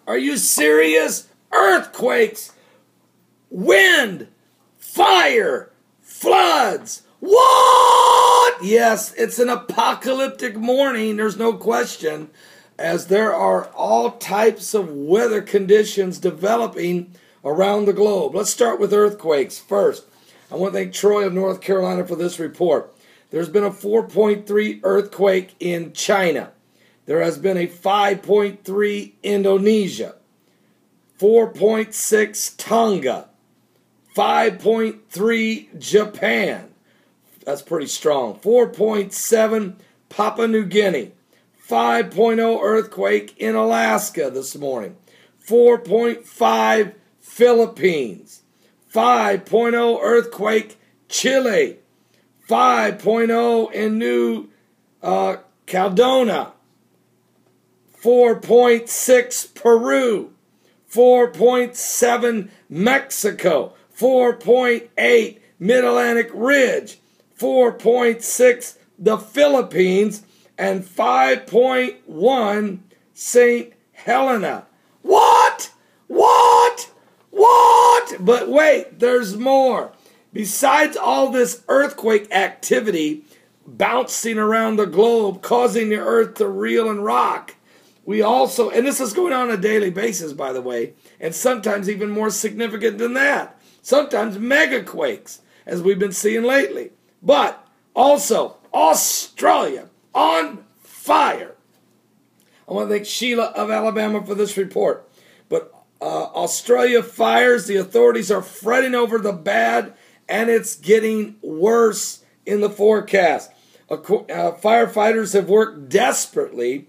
Are you serious? Earthquakes, wind, fire, floods. What? Yes, it's an apocalyptic morning, there's no question, as there are all types of weather conditions developing around the globe. Let's start with earthquakes first. I want to thank Troy of North Carolina for this report. There's been a 4.3 earthquake in China. There has been a 5.3 Indonesia, 4.6 Tonga, 5.3 Japan. That's pretty strong. 4.7 Papua New Guinea. 5.0 earthquake in Alaska this morning. 4.5 Philippines. 5.0 earthquake Chile. 5.0 in New Caledonia. 4.6 Peru. 4.7 Mexico. 4.8 Mid-Atlantic Ridge. 4.6 the Philippines. And 5.1 St. Helena. What? But wait, there's more. Besides all this earthquake activity bouncing around the globe, causing the earth to reel and rock, we also, and this is going on a daily basis, by the way, and sometimes even more significant than that. Sometimes mega quakes, as we've been seeing lately. But also, Australia on fire. I want to thank Sheila of Alabama for this report. But Australia fires, the authorities are fretting over the bad, and it's getting worse in the forecast. Firefighters have worked desperately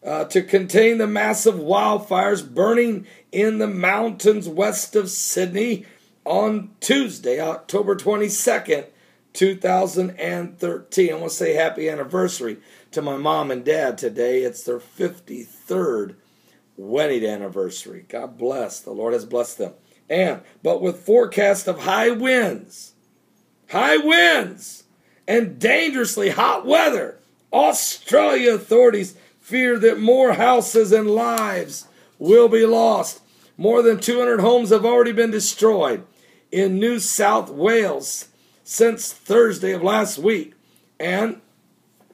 to contain the massive wildfires burning in the mountains west of Sydney on Tuesday, October 22nd, 2013. I want to say happy anniversary to my mom and dad today. It's their 53rd wedding anniversary. God bless. The Lord has blessed them. But with forecast of high winds, and dangerously hot weather, Australia authorities fear that more houses and lives will be lost. More than 200 homes have already been destroyed in New South Wales since Thursday of last week,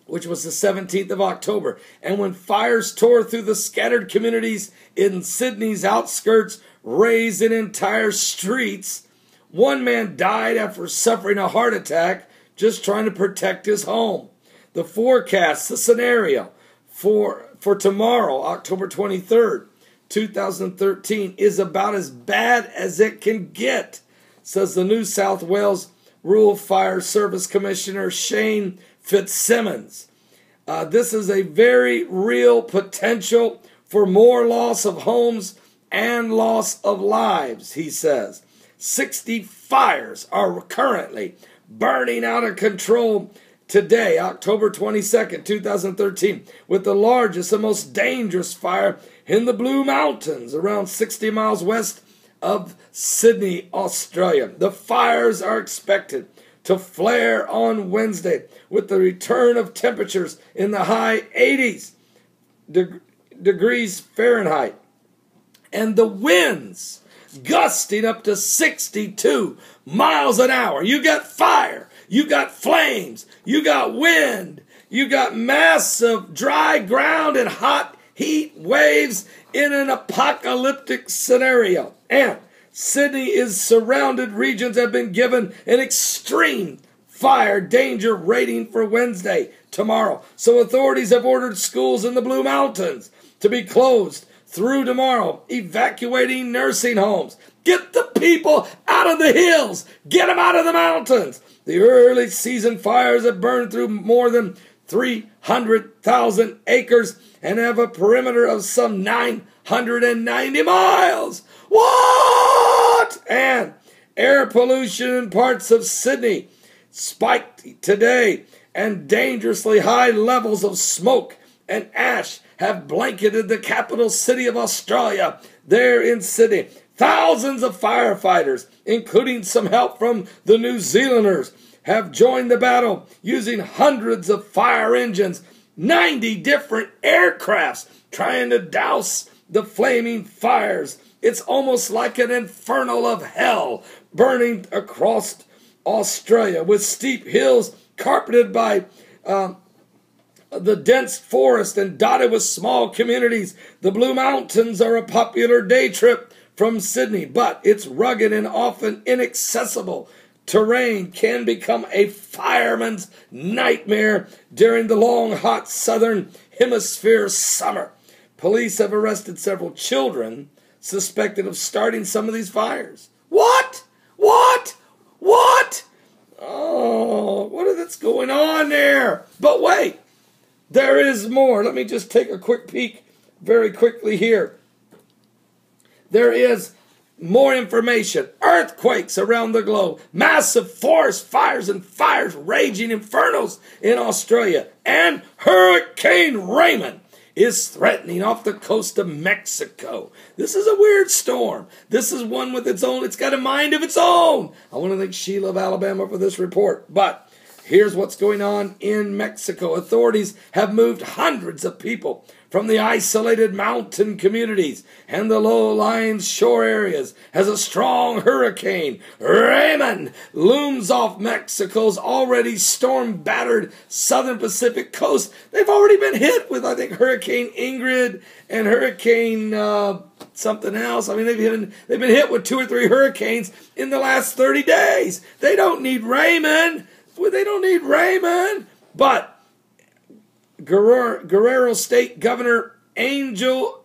which was the 17th of October. And when fires tore through the scattered communities in Sydney's outskirts, razing entire streets, one man died after suffering a heart attack just trying to protect his home. The forecast, the scenario for tomorrow, October 23rd, 2013, is about as bad as it can get, says the New South Wales Rural Fire Service Commissioner Shane Fitzsimmons. This is a very real potential for more loss of homes and loss of lives, he says. 60 fires are currently burning out of control today, October 22nd, 2013, with the largest and most dangerous fire in the Blue Mountains, around 60 miles west of Sydney, Australia. The fires are expected to flare on Wednesday with the return of temperatures in the high 80s degrees Fahrenheit, and the winds gusting up to 62 miles an hour. You got fire, you got flames, you got wind, you got massive dry ground and hot heat waves in an apocalyptic scenario. And Sydney is surrounded. Regions have been given an extreme fire danger rating for Wednesday, tomorrow. So authorities have ordered schools in the Blue Mountains to be closed through tomorrow, evacuating nursing homes. Get the people out of the hills. Get them out of the mountains. The early season fires have burned through more than 300,000 acres and have a perimeter of some 990 miles. What? And air pollution in parts of Sydney spiked today, and dangerously high levels of smoke and ash have blanketed the capital city of Australia, there in Sydney. Thousands of firefighters, including some help from the New Zealanders, have joined the battle using hundreds of fire engines 90 different aircrafts trying to douse the flaming fires. It's almost like an inferno of hell burning across Australia, with steep hills carpeted by the dense forest and dotted with small communities. The Blue Mountains are a popular day trip from Sydney, but its rugged and often inaccessible terrain can become a fireman's nightmare during the long, hot southern hemisphere summer. Police have arrested several children suspected of starting some of these fires. What? Oh, what is that's going on there? But wait, there is more. Let me just take a quick peek very quickly here. There is more information. Earthquakes around the globe. Massive forest fires and fires raging infernos in Australia. And Hurricane Raymond is threatening off the coast of Mexico. This is a weird storm. This is one with its own, it's got a mind of its own. I want to thank Sheila of Alabama for this report. But here's what's going on in Mexico. Authorities have moved hundreds of people from the isolated mountain communities and the low-lying shore areas as a strong hurricane, Raymond, looms off Mexico's already storm-battered southern Pacific coast. They've already been hit with, I think, Hurricane Ingrid and Hurricane something else. I mean, they've been hit with 2 or 3 hurricanes in the last 30 days. They don't need Raymond. They don't need Raymond. But Guerrero State Governor Angel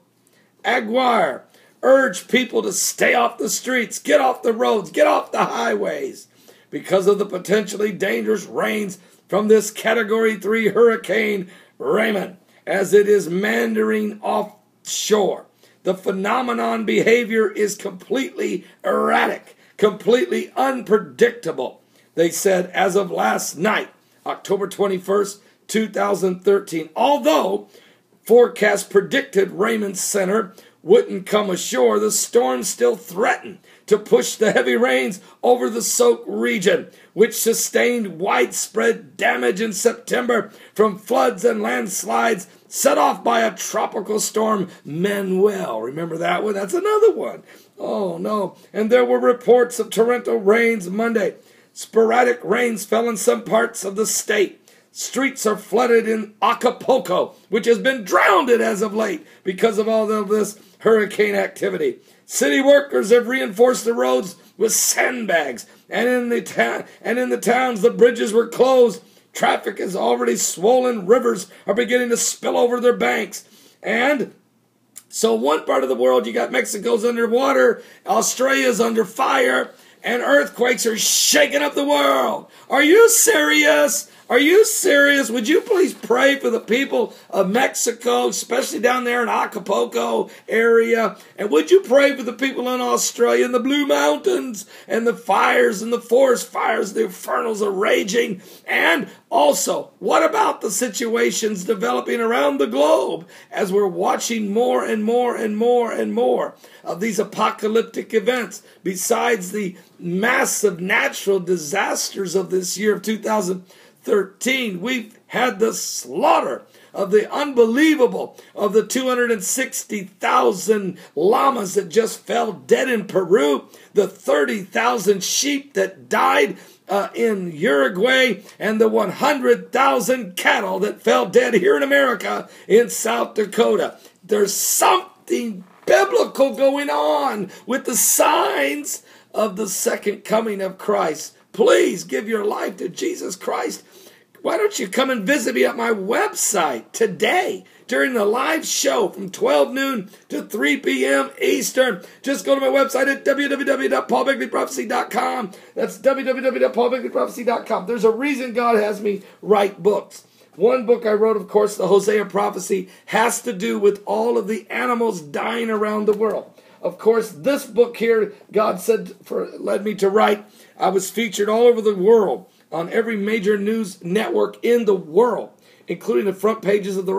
Aguirre urged people to stay off the streets, get off the roads, get off the highways because of the potentially dangerous rains from this Category 3 Hurricane Raymond as it is meandering offshore. The phenomenon behavior is completely erratic, completely unpredictable. They said as of last night, October 21st, 2013. Although forecasts predicted Raymond Center wouldn't come ashore, the storm still threatened to push the heavy rains over the Soak region, which sustained widespread damage in September from floods and landslides set off by a tropical storm, Manuel. Remember that one? That's another one. Oh, no. And there were reports of torrential rains Monday. Sporadic rains fell in some parts of the state. Streets are flooded in Acapulco, which has been drowned as of late because of all of this hurricane activity. City workers have reinforced the roads with sandbags, and in the towns the bridges were closed. Traffic is already swollen. Rivers are beginning to spill over their banks. And so one part of the world, you got Mexico's underwater, Australia's under fire, and earthquakes are shaking up the world. Are you serious? Are you serious? Would you please pray for the people of Mexico, especially down there in Acapulco area? And would you pray for the people in Australia and the Blue Mountains and the fires and the forest fires, the infernos are raging? And also, what about the situations developing around the globe as we're watching more and more and more and more of these apocalyptic events, besides the massive natural disasters of this year of 2013, we've had the slaughter of the unbelievable of the 260,000 llamas that just fell dead in Peru, the 30,000 sheep that died in Uruguay, and the 100,000 cattle that fell dead here in America in South Dakota. There's something biblical going on with the signs of the second coming of Christ. Please give your life to Jesus Christ. Why don't you come and visit me at my website today during the live show from 12 noon to 3 p.m. Eastern. Just go to my website at www.paulbegleyprophecy.com. That's www.paulbegleyprophecy.com. There's a reason God has me write books. One book I wrote, of course, the Hosea prophecy, has to do with all of the animals dying around the world. Of course, this book here, God led me to write. I was featured all over the world on every major news network in the world, including the front pages of the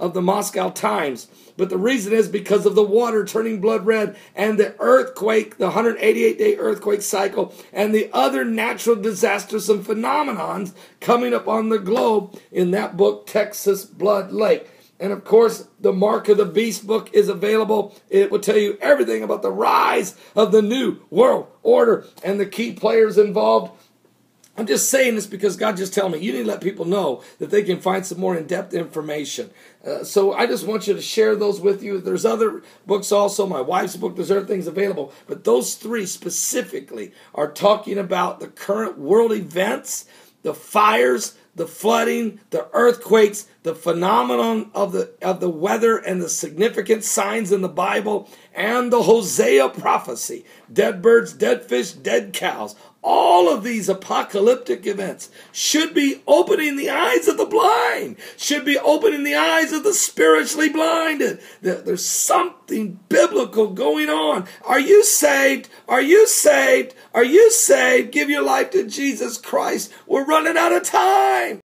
of the Moscow Times. But the reason is because of the water turning blood red and the earthquake, the 188-day earthquake cycle, and the other natural disasters and phenomenons coming up on the globe in that book, Texas Blood Lake. And of course, the Mark of the Beast book is available. It will tell you everything about the rise of the new world order and the key players involved. I'm just saying this because God just told me you need to let people know that they can find some more in-depth information. So I just want you to share those with you. There's other books also. My wife's book, there's other things available. But those three specifically are talking about the current world events, the fires, the flooding, the earthquakes, the phenomenon of the weather and the significant signs in the Bible, and the Hosea prophecy. Dead birds, dead fish, dead cows. All of these apocalyptic events should be opening the eyes of the blind, should be opening the eyes of the spiritually blinded. There's something biblical going on. Are you saved? Are you saved? Are you saved? Give your life to Jesus Christ. We're running out of time.